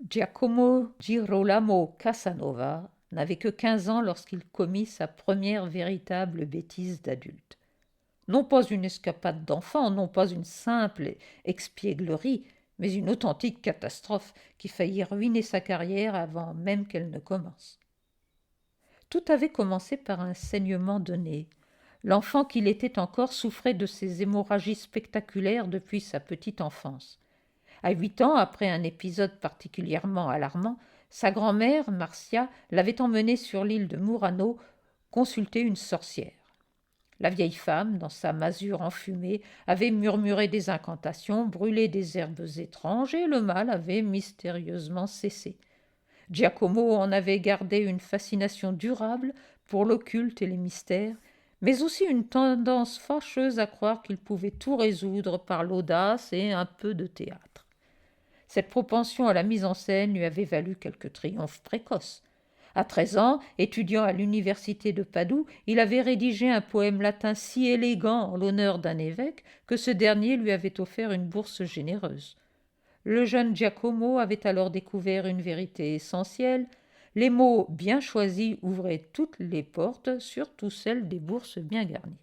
Giacomo Girolamo Casanova n'avait que 15 ans lorsqu'il commit sa première véritable bêtise d'adulte. Non pas une escapade d'enfant, non pas une simple expièglerie, mais une authentique catastrophe qui faillit ruiner sa carrière avant même qu'elle ne commence. Tout avait commencé par un saignement de nez. L'enfant qu'il était encore souffrait de ces hémorragies spectaculaires depuis sa petite enfance. À 8 ans, après un épisode particulièrement alarmant, sa grand-mère, Marcia, l'avait emmené sur l'île de Murano consulter une sorcière. La vieille femme, dans sa masure enfumée, avait murmuré des incantations, brûlé des herbes étranges, et le mal avait mystérieusement cessé. Giacomo en avait gardé une fascination durable pour l'occulte et les mystères, mais aussi une tendance fâcheuse à croire qu'il pouvait tout résoudre par l'audace et un peu de théâtre. Cette propension à la mise en scène lui avait valu quelques triomphes précoces. À 13 ans, étudiant à l'université de Padoue, il avait rédigé un poème latin si élégant en l'honneur d'un évêque que ce dernier lui avait offert une bourse généreuse. Le jeune Giacomo avait alors découvert une vérité essentielle. Les mots bien choisis ouvraient toutes les portes, surtout celles des bourses bien garnies.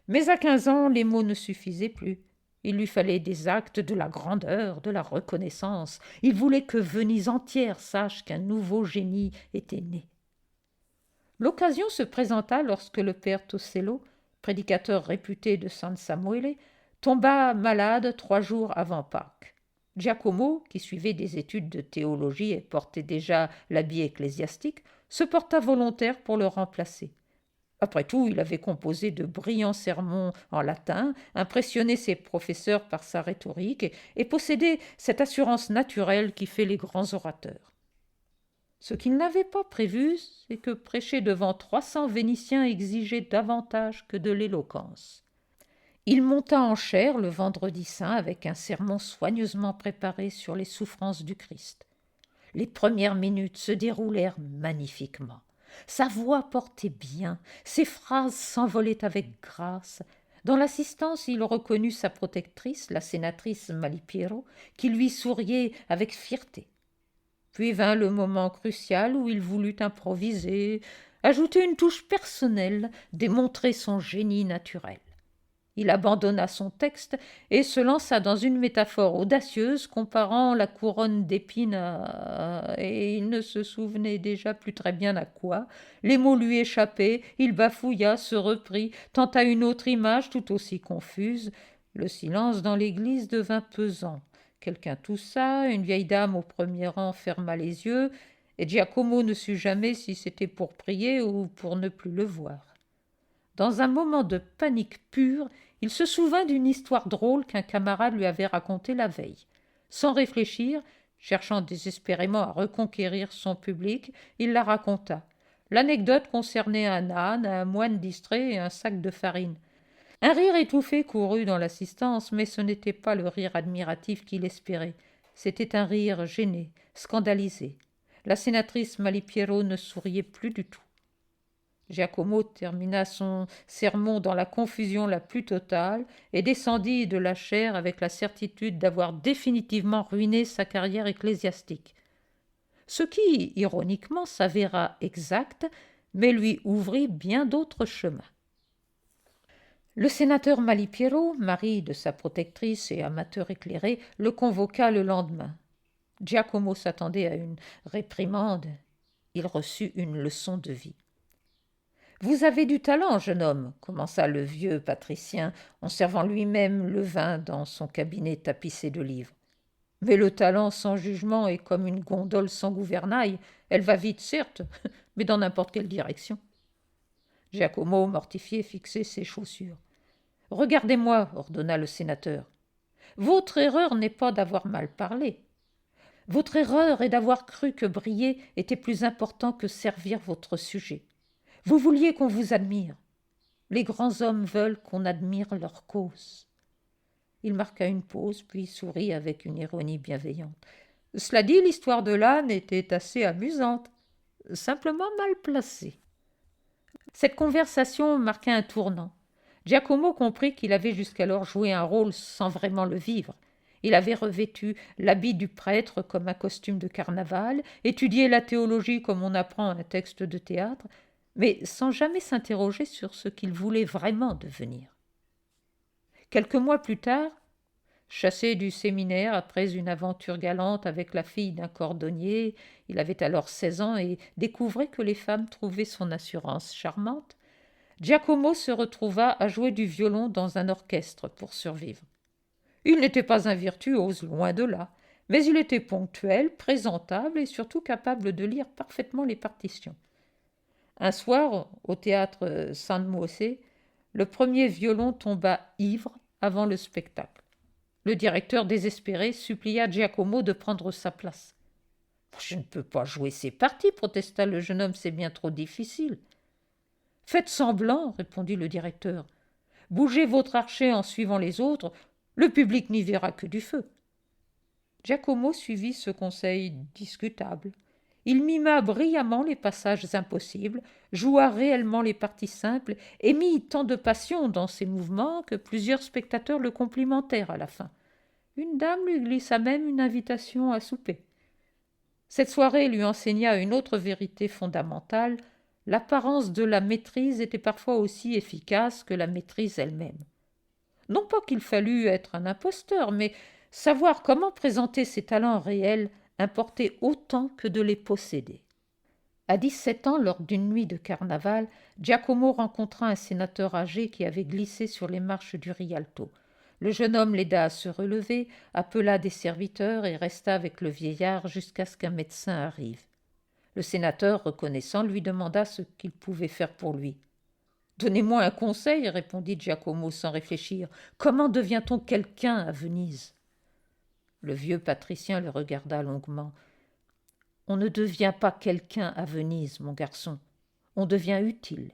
Mais à 15 ans, les mots ne suffisaient plus. Il lui fallait des actes, de la grandeur, de la reconnaissance. Il voulait que Venise entière sache qu'un nouveau génie était né. L'occasion se présenta lorsque le père Tosello, prédicateur réputé de San Samuele, tomba malade 3 jours avant Pâques. Giacomo, qui suivait des études de théologie et portait déjà l'habit ecclésiastique, se porta volontaire pour le remplacer. Après tout, il avait composé de brillants sermons en latin, impressionné ses professeurs par sa rhétorique et possédait cette assurance naturelle qui fait les grands orateurs. Ce qu'il n'avait pas prévu, c'est que prêcher devant 300 Vénitiens exigeait davantage que de l'éloquence. Il monta en chaire le vendredi saint avec un sermon soigneusement préparé sur les souffrances du Christ. Les premières minutes se déroulèrent magnifiquement. Sa voix portait bien, ses phrases s'envolaient avec grâce. Dans l'assistance, il reconnut sa protectrice, la sénatrice Malipiero, qui lui souriait avec fierté. Puis vint le moment crucial où il voulut improviser, ajouter une touche personnelle, démontrer son génie naturel. Il abandonna son texte et se lança dans une métaphore audacieuse comparant la couronne d'épines à... Et il ne se souvenait déjà plus très bien à quoi. Les mots lui échappaient, il bafouilla, se reprit, tenta une autre image tout aussi confuse. Le silence dans l'église devint pesant. Quelqu'un toussa, une vieille dame au premier rang ferma les yeux, et Giacomo ne sut jamais si c'était pour prier ou pour ne plus le voir. Dans un moment de panique pure, il se souvint d'une histoire drôle qu'un camarade lui avait racontée la veille. Sans réfléchir, cherchant désespérément à reconquérir son public, il la raconta. L'anecdote concernait un âne, un moine distrait et un sac de farine. Un rire étouffé courut dans l'assistance, mais ce n'était pas le rire admiratif qu'il espérait. C'était un rire gêné, scandalisé. La sénatrice Malipiero ne souriait plus du tout. Giacomo termina son sermon dans la confusion la plus totale et descendit de la chaire avec la certitude d'avoir définitivement ruiné sa carrière ecclésiastique. Ce qui, ironiquement, s'avéra exact, mais lui ouvrit bien d'autres chemins. Le sénateur Malipiero, mari de sa protectrice et amateur éclairé, le convoqua le lendemain. Giacomo s'attendait à une réprimande. Il reçut une leçon de vie. Vous avez du talent, jeune homme, commença le vieux patricien en servant lui-même le vin dans son cabinet tapissé de livres. Mais le talent sans jugement est comme une gondole sans gouvernail. Elle va vite, certes, mais dans n'importe quelle direction. Giacomo, mortifié, fixait ses chaussures. Regardez-moi, ordonna le sénateur. Votre erreur n'est pas d'avoir mal parlé. Votre erreur est d'avoir cru que briller était plus important que servir votre sujet. Vous vouliez qu'on vous admire. Les grands hommes veulent qu'on admire leur cause. Il marqua une pause, puis sourit avec une ironie bienveillante. Cela dit, l'histoire de l'âne était assez amusante, simplement mal placée. Cette conversation marqua un tournant. Giacomo comprit qu'il avait jusqu'alors joué un rôle sans vraiment le vivre. Il avait revêtu l'habit du prêtre comme un costume de carnaval, étudié la théologie comme on apprend un texte de théâtre, mais sans jamais s'interroger sur ce qu'il voulait vraiment devenir. Quelques mois plus tard, chassé du séminaire après une aventure galante avec la fille d'un cordonnier, il avait alors 16 ans et découvrait que les femmes trouvaient son assurance charmante, Giacomo se retrouva à jouer du violon dans un orchestre pour survivre. Il n'était pas un virtuose, loin de là, mais il était ponctuel, présentable et surtout capable de lire parfaitement les partitions. Un soir, au théâtre San Mosè, le premier violon tomba ivre avant le spectacle. Le directeur, désespéré, supplia Giacomo de prendre sa place. « Je ne peux pas jouer ces parties, protesta le jeune homme, c'est bien trop difficile. »« Faites semblant, répondit le directeur. Bougez votre archet en suivant les autres, le public n'y verra que du feu. » Giacomo suivit ce conseil discutable. Il mima brillamment les passages impossibles, joua réellement les parties simples et mit tant de passion dans ses mouvements que plusieurs spectateurs le complimentèrent à la fin. Une dame lui glissa même une invitation à souper. Cette soirée lui enseigna une autre vérité fondamentale. L'apparence de la maîtrise était parfois aussi efficace que la maîtrise elle-même. Non pas qu'il fallût être un imposteur, mais savoir comment présenter ses talents réels importait autant que de les posséder. À 17 ans, lors d'une nuit de carnaval, Giacomo rencontra un sénateur âgé qui avait glissé sur les marches du Rialto. Le jeune homme l'aida à se relever, appela des serviteurs et resta avec le vieillard jusqu'à ce qu'un médecin arrive. Le sénateur, reconnaissant, lui demanda ce qu'il pouvait faire pour lui. « Donnez-moi un conseil, répondit Giacomo sans réfléchir. Comment devient-on quelqu'un à Venise ?» Le vieux patricien le regarda longuement. « On ne devient pas quelqu'un à Venise, mon garçon. On devient utile.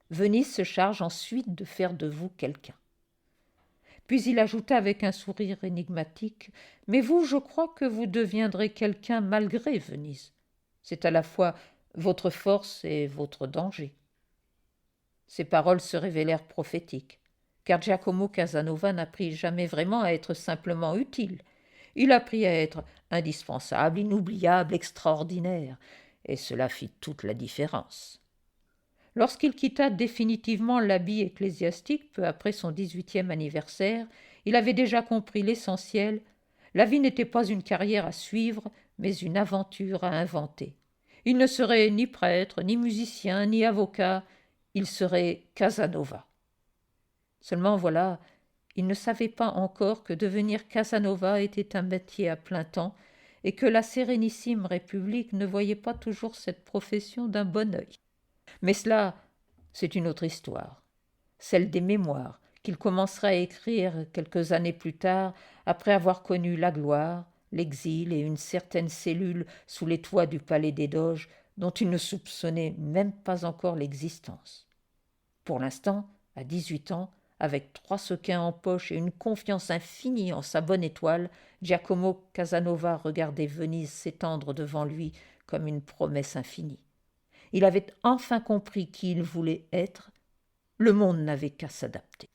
Venise se charge ensuite de faire de vous quelqu'un. » Puis il ajouta avec un sourire énigmatique. « Mais vous, je crois que vous deviendrez quelqu'un malgré Venise. C'est à la fois votre force et votre danger. » Ces paroles se révélèrent prophétiques, car Giacomo Casanova n'apprit jamais vraiment à être simplement utile. Il apprit à être indispensable, inoubliable, extraordinaire, et cela fit toute la différence. Lorsqu'il quitta définitivement l'habit ecclésiastique, peu après son 18e anniversaire, il avait déjà compris l'essentiel. La vie n'était pas une carrière à suivre, mais une aventure à inventer. Il ne serait ni prêtre, ni musicien, ni avocat, il serait Casanova. Seulement voilà, il ne savait pas encore que devenir Casanova était un métier à plein temps et que la sérénissime République ne voyait pas toujours cette profession d'un bon œil. Mais cela, c'est une autre histoire, celle des mémoires qu'il commencera à écrire quelques années plus tard, après avoir connu la gloire, l'exil et une certaine cellule sous les toits du palais des Doges dont il ne soupçonnait même pas encore l'existence. Pour l'instant, à 18 ans, avec 3 sequins en poche et une confiance infinie en sa bonne étoile, Giacomo Casanova regardait Venise s'étendre devant lui comme une promesse infinie. Il avait enfin compris qui il voulait être. Le monde n'avait qu'à s'adapter.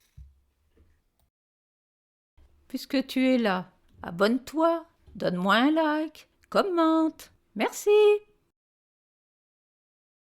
Puisque tu es là, abonne-toi, donne-moi un like, commente. Merci.